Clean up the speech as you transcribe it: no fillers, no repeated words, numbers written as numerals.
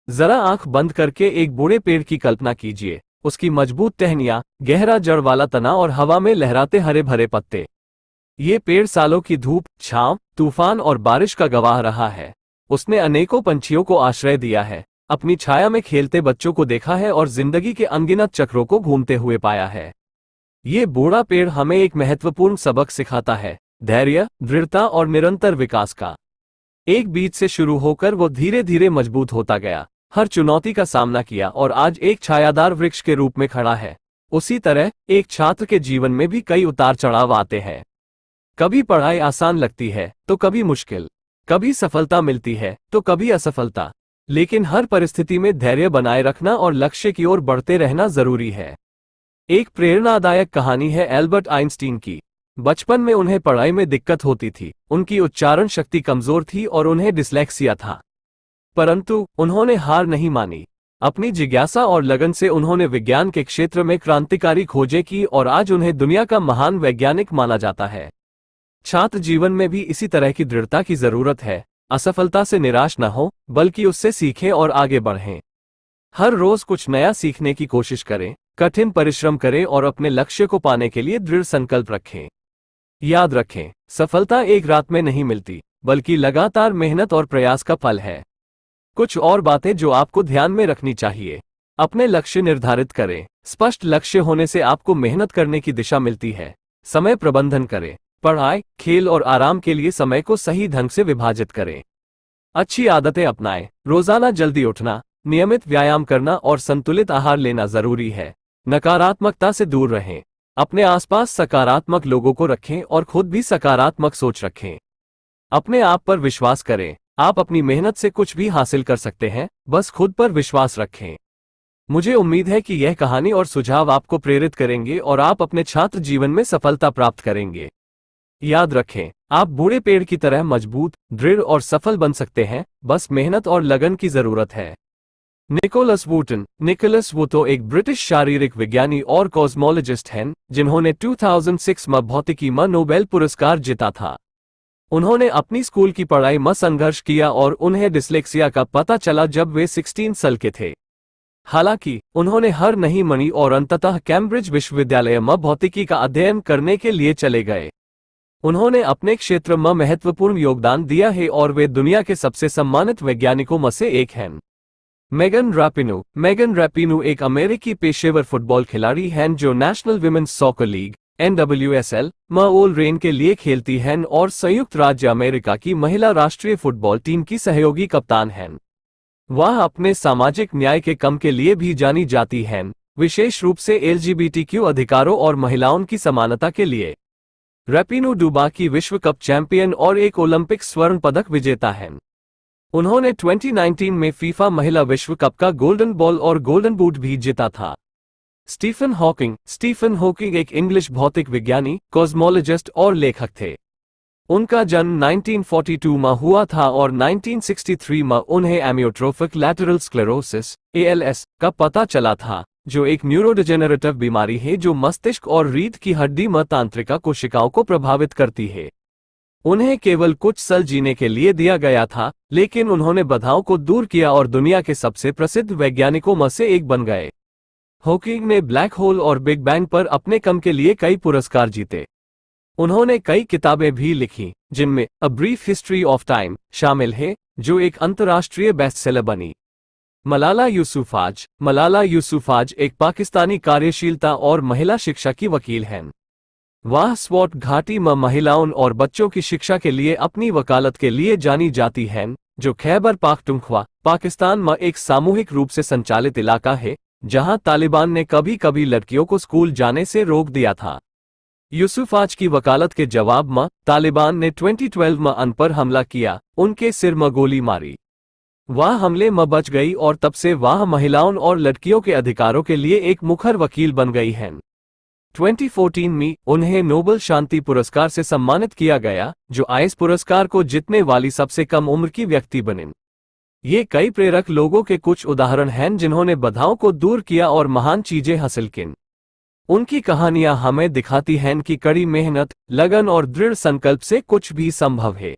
जरा आंख बंद करके एक बूढ़े पेड़ की कल्पना कीजिए। उसकी मजबूत टहनियां, गहरा जड़ वाला तना और हवा में लहराते हरे भरे पत्ते। ये पेड़ सालों की धूप, छांव, तूफान और बारिश का गवाह रहा है। उसने अनेकों पंछियों को आश्रय दिया है, अपनी छाया में खेलते बच्चों को देखा है और जिंदगी के अनगिनत चक्रों को घूमते हुए पाया है। ये बूढ़ा पेड़ हमें एक महत्वपूर्ण सबक सिखाता है, धैर्य, दृढ़ता और निरंतर विकास का। एक बीज से शुरू होकर वो धीरे धीरे मजबूत होता गया, हर चुनौती का सामना किया और आज एक छायादार वृक्ष के रूप में खड़ा है। उसी तरह एक छात्र के जीवन में भी कई उतार चढ़ाव आते हैं। कभी पढ़ाई आसान लगती है तो कभी मुश्किल, कभी सफलता मिलती है तो कभी असफलता, लेकिन हर परिस्थिति में धैर्य बनाए रखना और लक्ष्य की ओर बढ़ते रहना जरूरी है। एक प्रेरणादायक कहानी है एल्बर्ट आइंस्टीन की। बचपन में उन्हें पढ़ाई में दिक्कत होती थी, उनकी उच्चारण शक्ति कमजोर थी और उन्हें डिस्लेक्सिया था। परंतु उन्होंने हार नहीं मानी। अपनी जिज्ञासा और लगन से उन्होंने विज्ञान के क्षेत्र में क्रांतिकारी खोजें की और आज उन्हें दुनिया का महान वैज्ञानिक माना जाता है। छात्र जीवन में भी इसी तरह की दृढ़ता की जरूरत है। असफलता से निराश न हो, बल्कि उससे सीखें और आगे बढ़ें। हर रोज कुछ नया सीखने की कोशिश करें, कठिन परिश्रम करें और अपने लक्ष्य को पाने के लिए दृढ़ संकल्प रखें। याद रखें, सफलता एक रात में नहीं मिलती, बल्कि लगातार मेहनत और प्रयास का फल है। कुछ और बातें जो आपको ध्यान में रखनी चाहिए। अपने लक्ष्य निर्धारित करें। स्पष्ट लक्ष्य होने से आपको मेहनत करने की दिशा मिलती है। समय प्रबंधन करें। पढ़ाई, खेल और आराम के लिए समय को सही ढंग से विभाजित करें। अच्छी आदतें अपनाएं। रोजाना जल्दी उठना, नियमित व्यायाम करना और संतुलित आहार लेना जरूरी है। नकारात्मकता से दूर रहें। अपने आसपास सकारात्मक लोगों को रखें और खुद भी सकारात्मक सोच रखें। अपने आप पर विश्वास करें। आप अपनी मेहनत से कुछ भी हासिल कर सकते हैं, बस खुद पर विश्वास रखें। मुझे उम्मीद है कि यह कहानी और सुझाव आपको प्रेरित करेंगे और आप अपने छात्र जीवन में सफलता प्राप्त करेंगे। याद रखें, आप बूढ़े पेड़ की तरह मजबूत, दृढ़ और सफल बन सकते हैं, बस मेहनत और लगन की जरूरत है। निकोलस वुतो एक ब्रिटिश शारीरिक विज्ञानी और कॉस्मोलॉजिस्ट हैं, जिन्होंने 2006 में भौतिकी में नोबेल पुरस्कार जीता था। उन्होंने अपनी स्कूल की पढ़ाई में संघर्ष किया और उन्हें डिस्लेक्सिया का पता चला जब वे 16 साल के थे। हालांकि उन्होंने हार नहीं मानी और अंततः कैम्ब्रिज विश्वविद्यालय में भौतिकी का अध्ययन करने के लिए चले गए। उन्होंने अपने क्षेत्र में महत्वपूर्ण योगदान दिया है और वे दुनिया के सबसे सम्मानित वैज्ञानिकों में से एक हैं। मेगन रैपिनो एक अमेरिकी पेशेवर फुटबॉल खिलाड़ी हैं जो national women's soccer league (NWSL) में ओल रेन के लिए खेलती हैं और संयुक्त राज्य अमेरिका की महिला राष्ट्रीय फुटबॉल टीम की सहयोगी कप्तान हैं। वह अपने सामाजिक न्याय के काम के लिए भी जानी जाती हैं, विशेष रूप से LGBTQ अधिकारों और महिलाओं की समानता के लिए। रैपिनो डुबा की विश्व कप चैंपियन और एक ओलंपिक स्वर्ण पदक विजेता हैं। उन्होंने 2019 में फीफा महिला विश्व कप का गोल्डन बॉल और गोल्डन बूट भी जीता था। स्टीफन हॉकिंग एक इंग्लिश भौतिक विज्ञानी, कॉस्मोलॉजिस्ट और लेखक थे। उनका जन्म 1942 में हुआ था और 1963 में उन्हें एमियोट्रोफिक लैटरल स्क्लेरोसिस (ALS) का पता चला था, जो एक न्यूरोडिजेनरेटिव बीमारी है जो मस्तिष्क और रीढ़ की हड्डी में तंत्रिका कोशिकाओं को प्रभावित करती है। उन्हें केवल कुछ साल जीने के लिए दिया गया था, लेकिन उन्होंने बाधाओं को दूर किया और दुनिया के सबसे प्रसिद्ध वैज्ञानिकों में से एक बन गए। हॉकिंग ने ब्लैक होल और बिग बैंग पर अपने काम के लिए कई पुरस्कार जीते। उन्होंने कई किताबें भी लिखी, जिनमें a brief history of time शामिल है, जो एक अंतर्राष्ट्रीय बेस्टसेलर बनी। मलाला यूसुफजाई एक पाकिस्तानी कार्यशीलता और महिला शिक्षा की वकील हैं। वह स्वॉट घाटी में महिलाओं और बच्चों की शिक्षा के लिए अपनी वकालत के लिए जानी जाती हैं, जो खैबर पाख्तूनख्वा, पाकिस्तान में एक सामूहिक रूप से संचालित इलाका है, जहां तालिबान ने कभी कभी लड़कियों को स्कूल जाने से रोक दिया था। यूसुफजाई की वकालत के जवाब में तालिबान ने 2012 में उन पर हमला किया, उनके सिर में गोली मारी। वह हमले में बच गई और तब से वह महिलाओं और लड़कियों के अधिकारों के लिए एक मुखर वकील बन गई हैं। 2014 में उन्हें नोबेल शांति पुरस्कार से सम्मानित किया गया, जो इस पुरस्कार को जीतने वाली सबसे कम उम्र की व्यक्ति बनी। ये कई प्रेरक लोगों के कुछ उदाहरण हैं जिन्होंने बाधाओं को दूर किया और महान चीजें हासिल की। उनकी कहानियां हमें दिखाती हैं कि कड़ी मेहनत, लगन और दृढ़ संकल्प से कुछ भी संभव है।